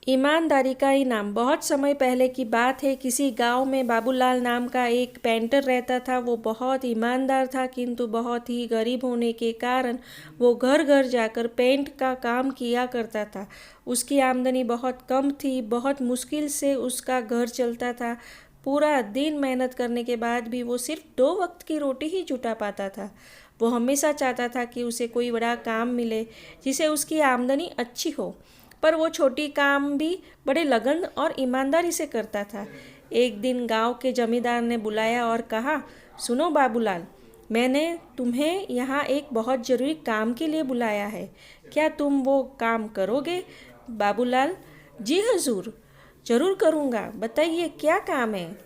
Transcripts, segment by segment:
ईमानदारी का इनाम। बहुत समय पहले की बात है। किसी गांव में बाबूलाल नाम का एक पेंटर रहता था। वो बहुत ईमानदार था, किंतु बहुत ही गरीब होने के कारण वो घर घर जाकर पेंट का काम किया करता था। उसकी आमदनी बहुत कम थी। बहुत मुश्किल से उसका घर चलता था। पूरा दिन मेहनत करने के बाद भी वो सिर्फ 2 वक्त की रोटी ही जुटा पाता था। वो हमेशा चाहता था कि उसे कोई बड़ा काम मिले जिसे उसकी आमदनी अच्छी हो, पर वो छोटी काम भी बड़े लगन और ईमानदारी से करता था। एक दिन गांव के जमींदार ने बुलाया और कहा, सुनो बाबूलाल, मैंने तुम्हें यहाँ एक बहुत ज़रूरी काम के लिए बुलाया है। क्या तुम वो काम करोगे? बाबूलाल, जी हजूर, ज़रूर करूँगा। बताइए क्या काम है?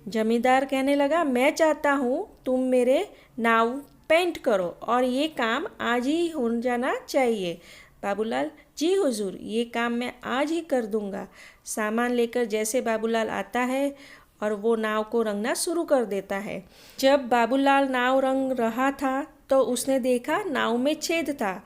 जमींदार कहने लगा, मैं चाहता हूँ तुम मेरे नाव पेंट करो और ये काम आज ही हो जाना चाहिए। बाबूलाल, जी हुजूर, ये काम मैं आज ही कर दूंगा। सामान लेकर जैसे बाबूलाल आता है और वो नाव को रंगना शुरू कर देता है। जब बाबूलाल नाव रंग रहा था तो उसने देखा नाव में छेद था।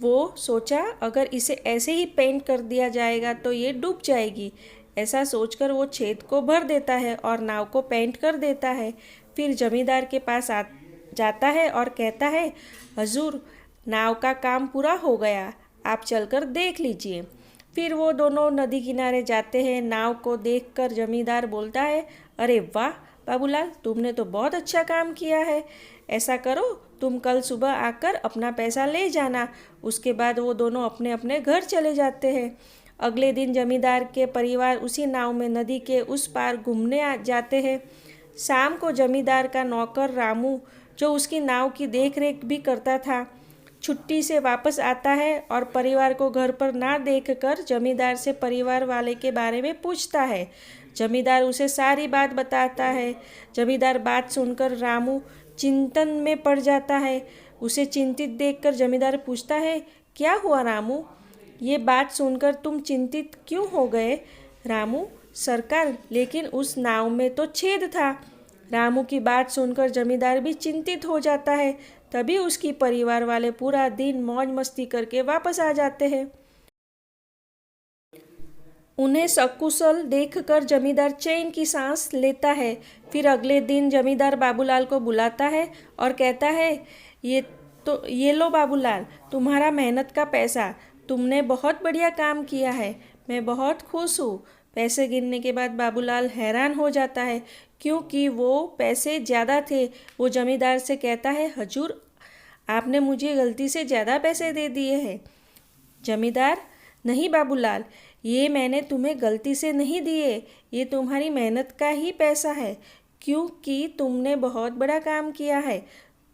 वो सोचा अगर इसे ऐसे ही पेंट कर दिया जाएगा तो ये डूब जाएगी। ऐसा सोचकर वो छेद को भर देता है और नाव को पेंट कर देता है। फिर जमींदार के पास जाता है और कहता है, हजूर, नाव का काम पूरा हो गया, आप चलकर देख लीजिए। फिर वो दोनों नदी किनारे जाते हैं। नाव को देखकर जमींदार बोलता है, अरे वाह बाबूलाल, तुमने तो बहुत अच्छा काम किया है। ऐसा करो, तुम कल सुबह आकर अपना पैसा ले जाना। उसके बाद वो दोनों अपने अपने घर चले जाते हैं। अगले दिन जमींदार के परिवार उसी नाव में नदी के उस पार घूमने जाते हैं। शाम को जमींदार का नौकर रामू, जो उसकी नाव की देखरेख भी करता था, छुट्टी से वापस आता है और परिवार को घर पर ना देखकर जमींदार से परिवार वाले के बारे में पूछता है। जमींदार उसे सारी बात बताता है। जमींदार बात सुनकर रामू चिंतन में पड़ जाता है। उसे चिंतित देखकर जमींदार पूछता है, क्या हुआ रामू? ये बात सुनकर तुम चिंतित क्यों हो गए? रामू, सरकार, लेकिन उस नाव में तो छेद था। रामू की बात सुनकर जमींदार भी चिंतित हो जाता है। तभी उसकी परिवार वाले पूरा दिन मौज मस्ती करके वापस आ जाते हैं। उन्हें सकुशल देखकर जमींदार चैन की सांस लेता है। फिर अगले दिन जमींदार बाबूलाल को बुलाता है और कहता है, ये लो बाबूलाल, तुम्हारा मेहनत का पैसा। तुमने बहुत बढ़िया काम किया है। मैं बहुत खुश हूँ। पैसे गिनने के बाद बाबूलाल हैरान हो जाता है, क्योंकि वो पैसे ज़्यादा थे। वो जमींदार से कहता है, हजूर, आपने मुझे गलती से ज़्यादा पैसे दे दिए हैं। जमींदार, नहीं बाबूलाल, ये मैंने तुम्हें गलती से नहीं दिए। ये तुम्हारी मेहनत का ही पैसा है, क्योंकि तुमने बहुत बड़ा काम किया है।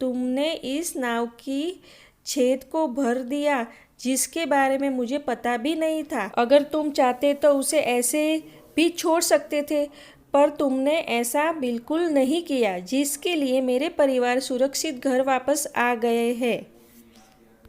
तुमने इस नाव की छेद को भर दिया, जिसके बारे में मुझे पता भी नहीं था। अगर तुम चाहते तो उसे ऐसे भी छोड़ सकते थे, पर तुमने ऐसा बिल्कुल नहीं किया, जिसके लिए मेरे परिवार सुरक्षित घर वापस आ गए हैं।